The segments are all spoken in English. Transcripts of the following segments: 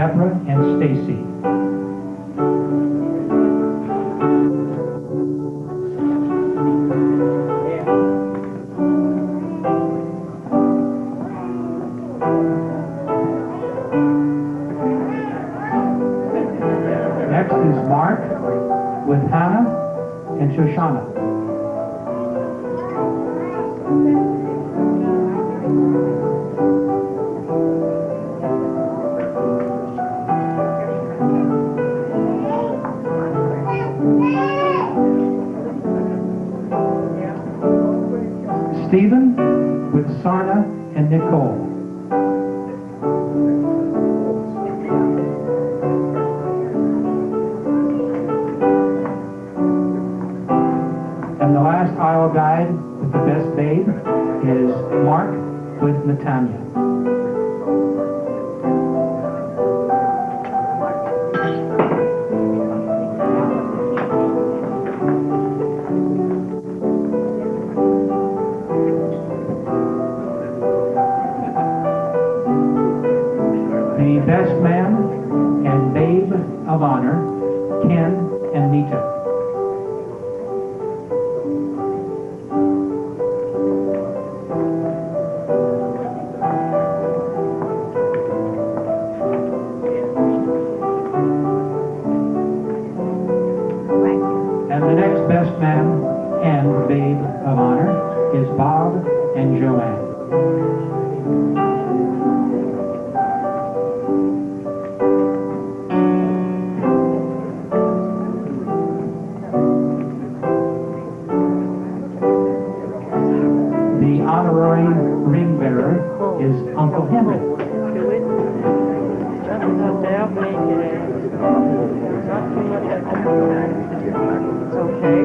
Deborah and Stacy. Next is Mark with Hannah and Shoshana. Stephen with Sarna and Nicole. And the last aisle guide with the best babe is Mark with Natanya. The best man and babe of honor, Ken and Nita. And the next best man and babe of honor is Bob and Joanne. The honorary ring bearer is Uncle Henry. It's okay.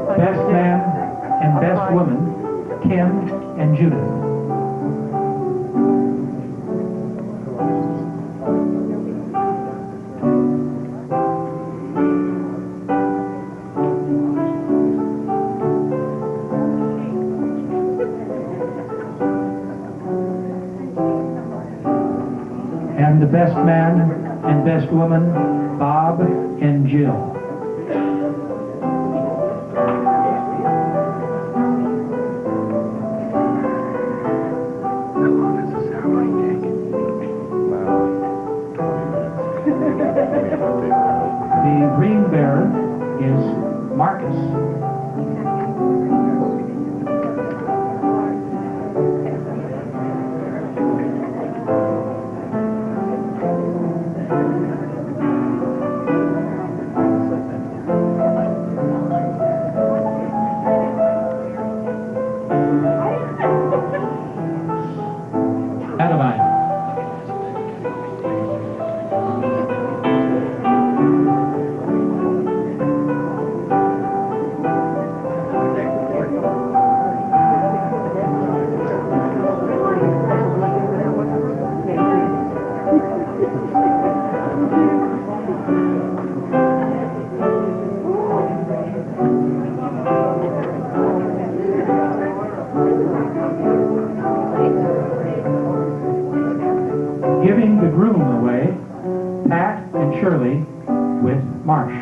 The best man and best woman, Kim and Judith. And the best man and best woman, Bob and Jill. The ring bearer is Marcus. Adeline. Giving the groom away, Pat and Shirley with Marsh.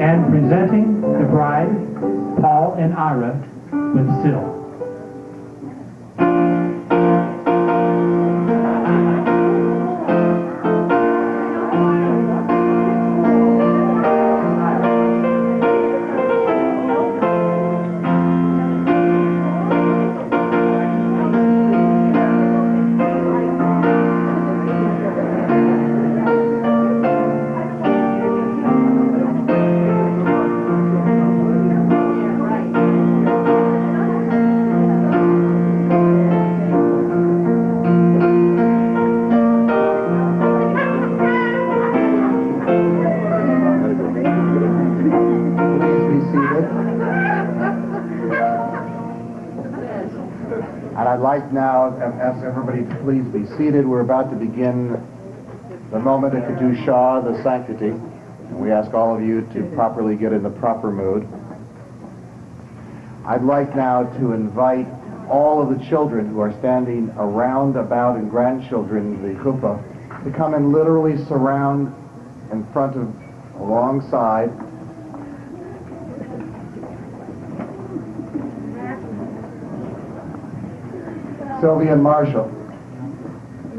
And presenting the bride, Paul and Ira with Syl. seated. And I'd like now to ask everybody to please be seated. We're about to begin the moment of Kedusha, the sanctity. And we ask all of you to properly get in the proper mood. I'd like now to invite all of the children who are standing around about and grandchildren, the chuppah, to come and literally surround in front of, alongside. Sylvia and Marshall,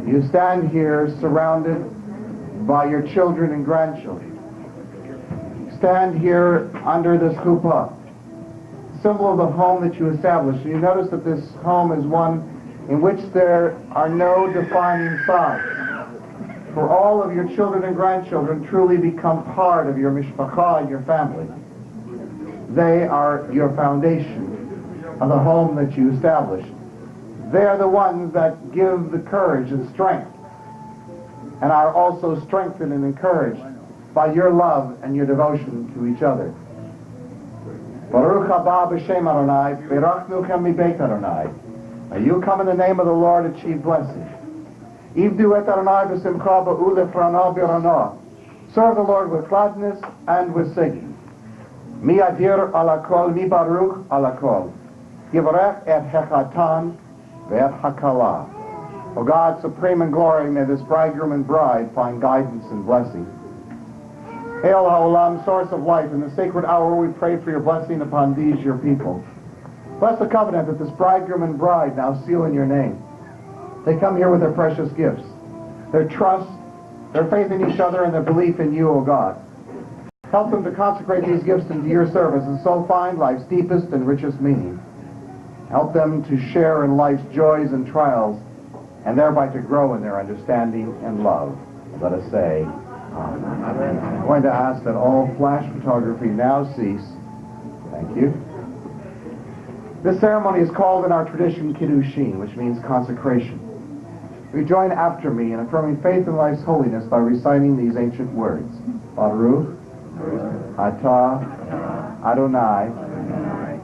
you stand here surrounded by your children and grandchildren. Stand here under this chuppah, symbol of the home that you established. You notice that this home is one in which there are no defining sides. For all of your children and grandchildren truly become part of your mishpachah and your family. They are your foundation of the home that you established. They are the ones that give the courage and strength, and are also strengthened and encouraged by your love and your devotion to each other. Baruch haba b'shem Adonai, berachnuchem mibeit Adonai. May you come in the name of the Lord, achieve blessing. Ivdu et Adonai b'simcha ba'u lefrana b'rana. Serve the Lord with gladness and with singing. Mi adir ala kol, mi baruch ala kol. Yivarech et hechatan ve'et hakala. O God, supreme in glory, may this bridegroom and bride find guidance and blessing. Hail Ha'olam, source of life, in the sacred hour we pray for your blessing upon these your people. Bless the covenant that this bridegroom and bride now seal in your name. They come here with their precious gifts, their trust, their faith in each other, and their belief in you, O God. Help them to consecrate these gifts into your service and so find life's deepest and richest meaning. Help them to share in life's joys and trials, and thereby to grow in their understanding and love. Let us say, Amen. I'm going to ask that all flash photography now cease. Thank you. This ceremony is called in our tradition Kiddushin, which means consecration. We join after me in affirming faith in life's holiness by reciting these ancient words. Baruch, Atah, Adonai,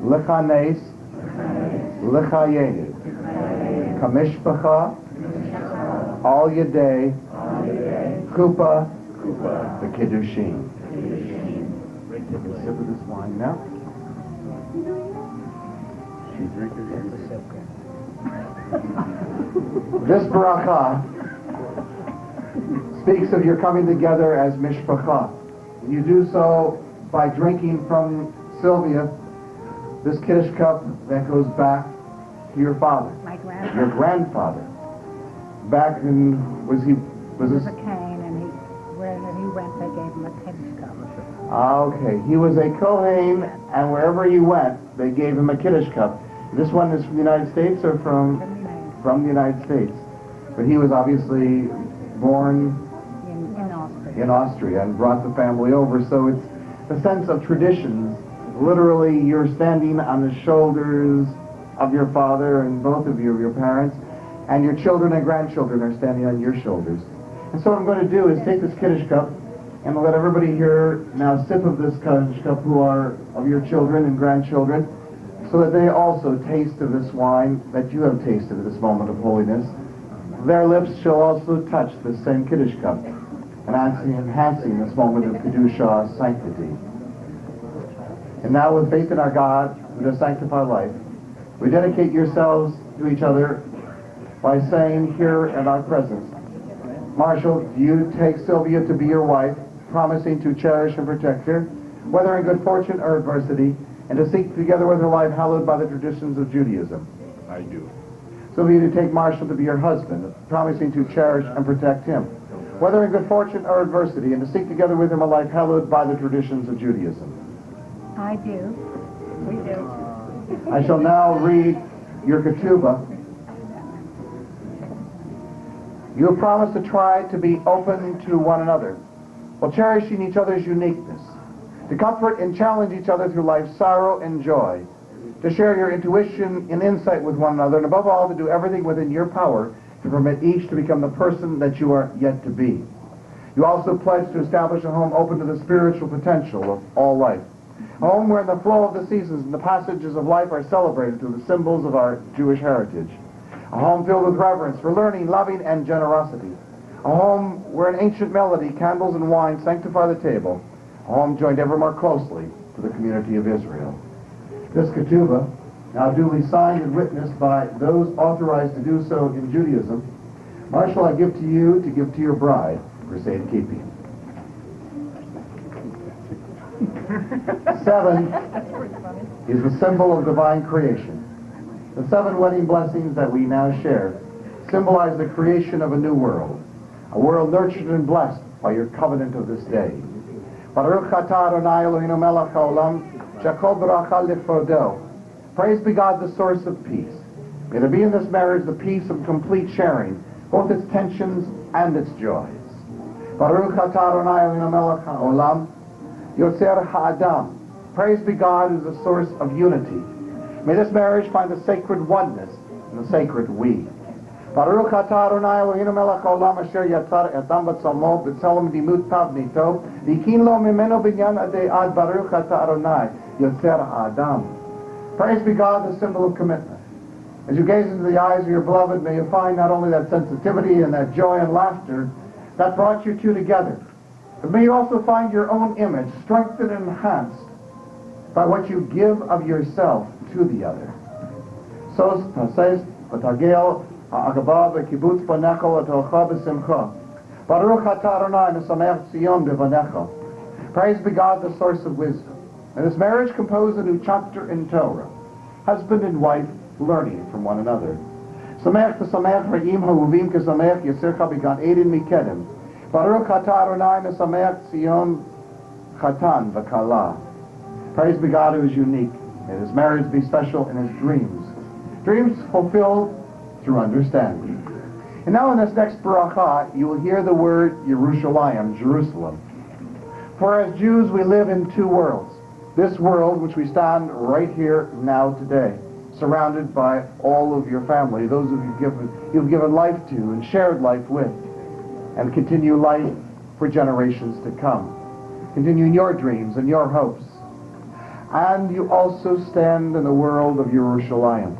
Lechanes, Lechayenu, Kamishpacha, Al Yadei, Chuppah, the Kiddushin. Take a sip of this wine now. This bracha speaks of your coming together as mishpacha. You do so by drinking from Sylvia this Kiddush cup that goes back to your father, your grandfather. Back in, was this? A cane, and wherever he went, they gave him a Kiddush cup. Okay, he was a Kohen, and wherever he went, they gave him a Kiddush cup. This one is from the United States or from the United States? But he was obviously born in Austria and brought the family over. So it's the sense of traditions. Literally, you're standing on the shoulders of your father and both of you, your parents, and your children and grandchildren are standing on your shoulders. And so what I'm going to do is take this Kiddush cup and let everybody here now sip of this Kiddush cup who are of your children and grandchildren, so that they also taste of this wine that you have tasted at this moment of holiness. Their lips shall also touch this same Kiddush cup, enhancing this moment of Kedusha sanctity. And now, with faith in our God, who does sanctify life, we dedicate yourselves to each other by saying here in our presence, Marshall, you take Sylvia to be your wife, promising to cherish and protect her, whether in good fortune or adversity, and to seek together with her life hallowed by the traditions of Judaism. I do. Sylvia, to take Marshall to be your husband, promising to cherish and protect him, whether in good fortune or adversity, and to seek together with him a life hallowed by the traditions of Judaism. I do. We do. I shall now read your ketubah. You have promised to try to be open to one another, while cherishing each other's uniqueness, to comfort and challenge each other through life's sorrow and joy, to share your intuition and insight with one another, and above all, to do everything within your power to permit each to become the person that you are yet to be. You also pledge to establish a home open to the spiritual potential of all life, A home where the flow of the seasons and the passages of life are celebrated through the symbols of our Jewish heritage. A home filled with reverence for learning, loving, and generosity. A home where an ancient melody, candles and wine sanctify the table. A home joined ever more closely to the community of Israel. This ketubah, now duly signed and witnessed by those authorized to do so in Judaism, Marshal, I give to you to give to your bride for safekeeping. 7 is the symbol of divine creation. The 7 wedding blessings that we now share symbolize the creation of a new world, a world nurtured and blessed by your covenant of this day. Baruch atah Adonai Eloheinu melech haolam, shekol beracha lifrodo. Praise be God, the source of peace. May there be in this marriage the peace of complete sharing, both its tensions and its joys. Baruch atah Adonai Eloheinu melech haolam, Yotzer ha'adam. Praise be God, who is the source of unity. May this marriage find the sacred oneness and the sacred we. Baruch atah Adonai Eloheinu melech haolam asher yatzar adam b'tzalmo b'tzelem dimutav nito v'hikin lo mimeno binyan adei ad Baruch atah Adonai Yotzer ha'adam. Praise be God, the symbol of commitment. As you gaze into the eyes of your beloved, may you find not only that sensitivity and that joy and laughter that brought you two together, but may you also find your own image strengthened and enhanced by what you give of yourself to the other. Sos tases v'tagel ha'agava v'kibutz banecha v'tolcha b'simcha. Baruch atah Adonai mesamech Zion b'vanecha. Praise be God, the source of wisdom. And this marriage composed a new chapter in Torah. Husband and wife learning from one another. Samech v'samech re'im ha'uvim k'samech yisircha b'gan edin mikedem. Baruch atah Adonai mesamech Zion chatan v'kala. Praise be God, who is unique. May this marriage be special in his dreams. Dreams fulfilled through understanding. And now in this next bracha, you will hear the word Yerushalayim, Jerusalem. For as Jews, we live in two worlds. This world, which we stand right here now today, surrounded by all of your family, those of you've given life to and shared life with, and continue life for generations to come. Continuing your dreams and your hopes. And you also stand in the world of Yerushalayim.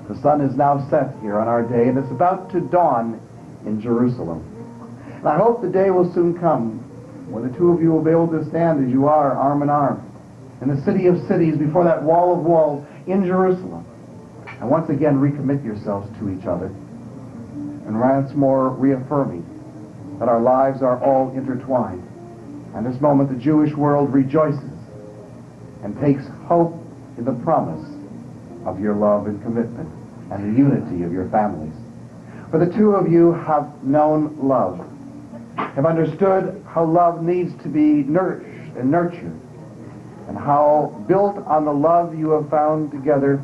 The sun is now set here on our day, and it's about to dawn in Jerusalem. And I hope the day will soon come when the two of you will be able to stand as you are, arm in arm, in the city of cities, before that wall of walls in Jerusalem, and once again recommit yourselves to each other, and once more reaffirming that our lives are all intertwined. And this moment the Jewish world rejoices and takes hope in the promise of your love and commitment and the unity of your families. For the two of you have known love, have understood how love needs to be nourished and nurtured, and how, built on the love you have found together,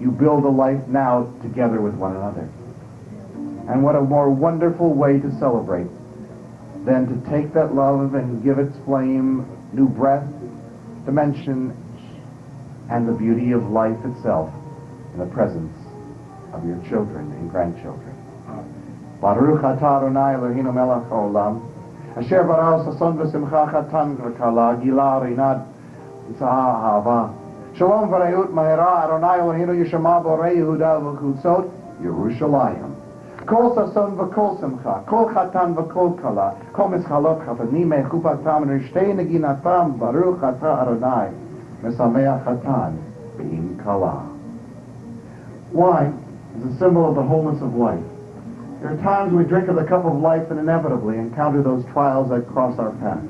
you build a life now together with one another. And what a more wonderful way to celebrate than to take that love and give its flame new breath, dimension, and the beauty of life itself in the presence of your children and grandchildren. Baruch atah Adonai Eloheinu melech haolam, asher bara sason v'simcha chatan v'kala gila rinad v'tzah ha'ava. Shalom v'rayut mahera Adonai Eloheinu yishama borei Yehuda v'chutzot Yerushalayim. Kol sason v'kol simcha, kol chatan v'kol kala, kol mischalot chatanim mechupatam rishtei neginatam Baruch atah Adonai mesameach chatan v'im kala. Wine is a symbol of the wholeness of life. There are times we drink of the cup of life and inevitably encounter those trials that cross our path.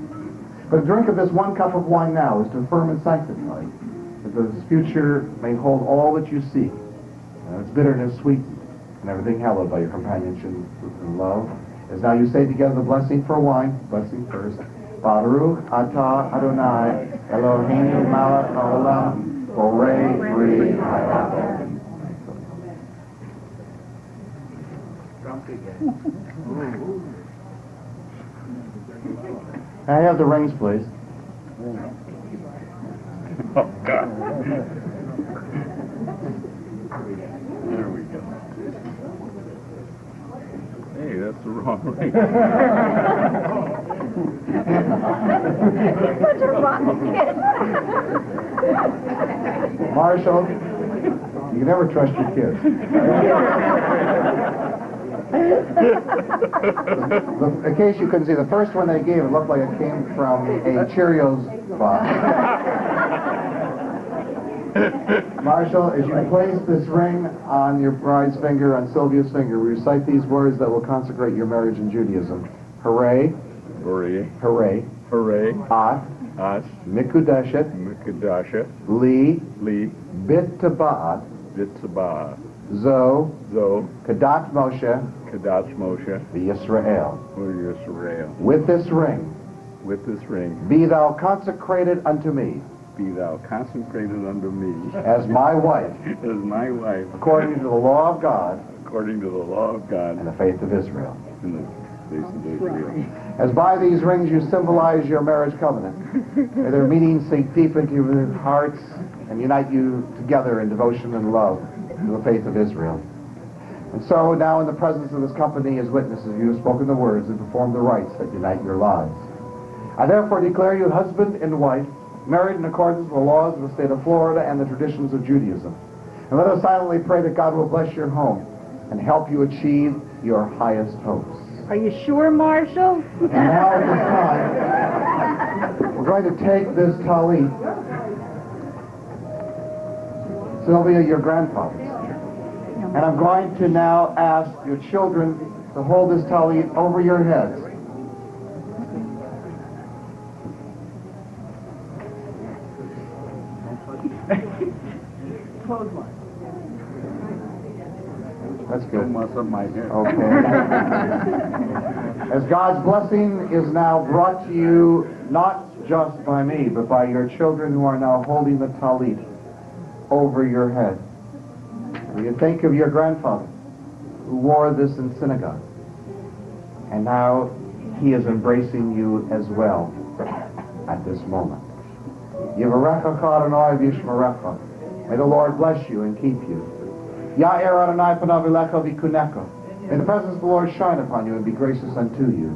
But drink of this one cup of wine now is to affirm and sanctify, that this future may hold all that you seek, and its bitterness sweetened, and everything hallowed by your companionship and love. As now you say together the blessing for wine, blessing first. Baruch atah Adonai Eloheinu melech haolam borei bri ha'olam. Can I have the rings, please? Oh, God. There we go. Hey, that's the wrong ring. Such a rotten kid. Marshall, you can never trust your kids. In case you couldn't see, the first one they gave, it looked like it came from a Cheerios box. Marshall, as you place this ring on your bride's finger, on Sylvia's finger, recite these words that will consecrate your marriage in Judaism. Hooray. Hooray. Hooray. Hooray. At. As. Mikudeshet. Mikadasha. Li. Li. Bit Taba'at. Bitzabah. Zo. Zo. Kadat Moshe. Kadas Moshe. V'Yisrael. For Israel. With this ring, With this ring, be thou consecrated unto me be thou consecrated unto me as my wife, as my wife, according to the law of God according to the law of God and the faith of Israel. in the face of Israel. As by these rings you symbolize your marriage covenant, may their meaning sink deep into your hearts and unite you together in devotion and love to the faith of Israel. And so now in the presence of this company as witnesses, you have spoken the words and performed the rites that unite your lives. I therefore declare you husband and wife, married in accordance with the laws of the state of Florida and the traditions of Judaism. And let us silently pray that God will bless your home and help you achieve your highest hopes. Are you sure, Marshall? And now at this time, we're going to take this talit. Sylvia, your grandfather's. And I'm going to now ask your children to hold this talit over your heads. That's good. Don't mess up my hair. Okay. As God's blessing is now brought to you, not just by me, but by your children who are now holding the talit over your head. You think of your grandfather who wore this in synagogue. And now he is embracing you as well at this moment. Yivarecha Adonai v'yishmerecha. May the Lord bless you and keep you. Ya'er Adonai panav elecha v'kunecha. May the presence of the Lord shine upon you and be gracious unto you.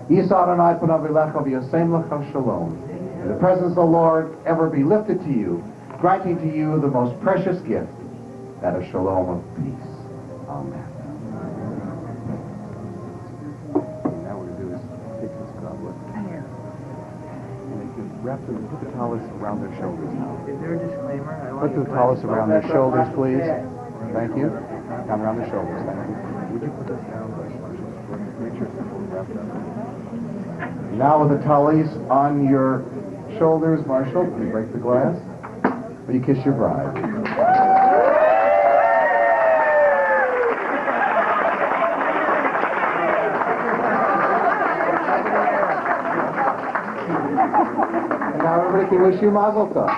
Yisa Adonai panav elecha v'yasem lecha shalom. May the presence of the Lord ever be lifted to you, granting to you the most precious gift, that of shalom of peace. Amen. Now what we do is take this goblet and they can wrap them, put the tallis around their shoulders now. Is there a disclaimer? Put the tallis around their shoulders, please. Thank you. Down around their shoulders, thank you. Would you put this down, make sure it's wrapped up. Now with the tallis on your shoulders, Marshall, will you break the glass? Will you kiss your bride? And now everybody can wish you mazel tov.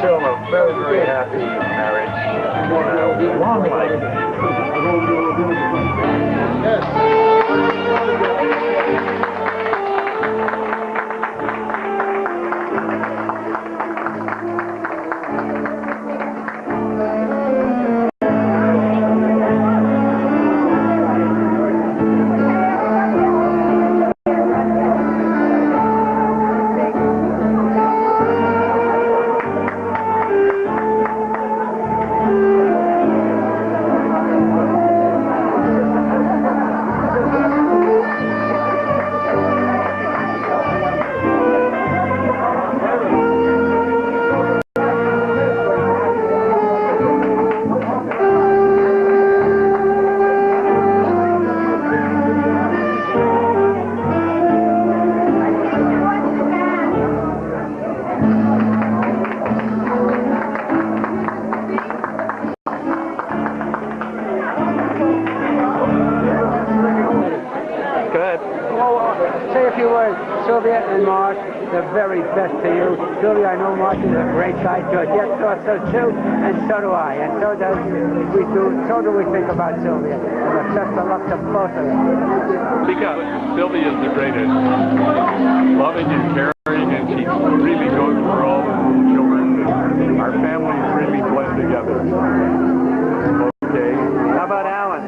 Syl a very, very happy marriage and a long life. Say a few words. Sylvia and Marsh, the very best to you. Sylvia, I know Marsh is a great guy. Georgette thought so too, and so do I. And so do we think about Sylvia. And the best of luck to both of them. Because Sylvia is the greatest. Loving and caring, and she really goes for all the children. Our families really blend together. Okay. How about Alan?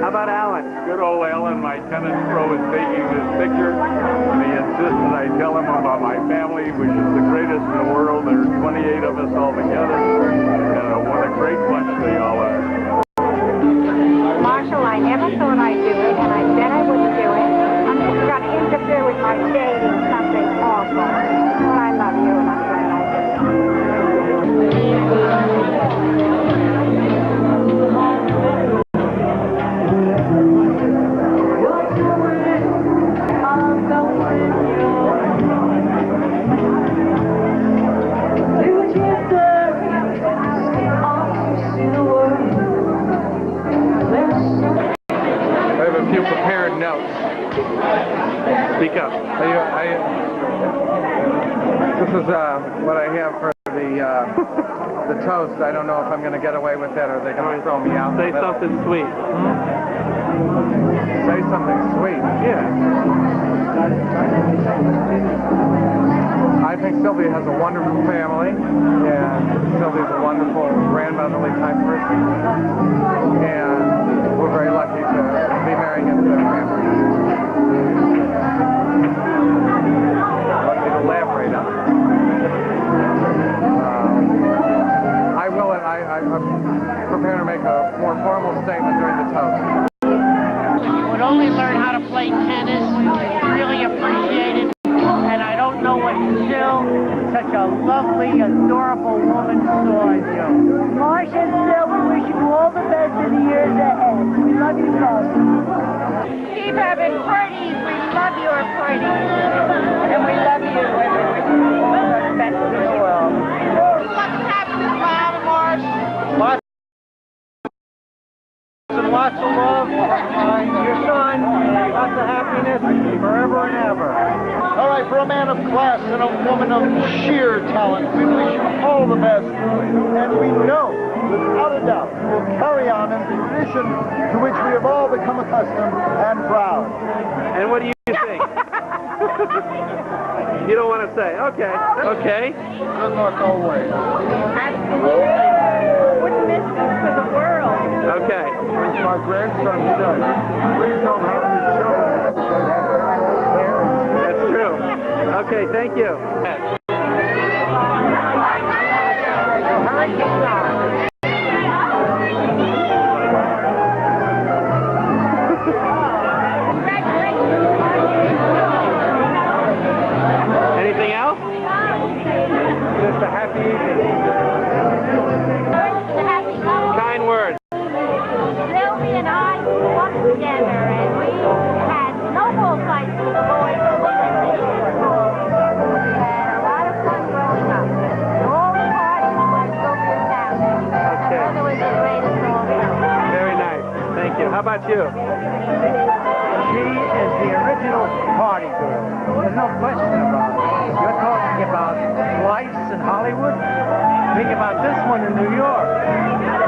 How about Alan? Good old Alan, my tennis pro, is taking this picture. And he insists that I tell him about my family, which is the greatest in the world. There's 28 of us all together. And what a great bunch they all are. Marshall, I never thought I'd do it, and I said I wouldn't do it. I'm just going to interfere with my dating something awful. But I love you, and I'm glad I did it. Prepared notes. Speak up. This is what I have for the toast. I don't know if I'm going to get away with that or they're going to throw me out. Say something sweet. Say something sweet. Yeah. I think Sylvia has a wonderful family, and Sylvia's a wonderful grandmotherly type person, and we're very lucky to be marrying into their family. Want me to elaborate on it? I'm prepared to make a more formal statement during the toast. Would only learn how to play tennis, really appreciate it, and I don't know what Syl, such a lovely, adorable woman, saw in you. Marsh and Syl, we wish you all the best in the years ahead. We love you both. Keep having parties. We love your parties. And we love you. And we wish you all the best in the world. What's happening, Mom and Marsh? Lots of love from your son, lots of happiness forever and ever. All right, for a man of class and a woman of sheer talent, we wish you all the best. And we know, without a doubt, will carry on in the tradition to which we have all become accustomed and proud. And what do you think? You don't want to say. Okay. Okay. Good luck always. Absolutely. Wouldn't miss this for the world. Okay. Where's my grandson today? Please don't have any children. That's true. Okay, thank you. Anything else? Just a happy evening. Kind words. Sylvia and I grew up together, and we had snowball fights with the boys. We had a lot of fun growing up. All the parties were Sylvia's house. Okay. My mother was the greatest of all time. Very nice. Thank you. How about you? She is the original party girl. There's no question about it. You're talking about lights in Hollywood. Think about this one in New York.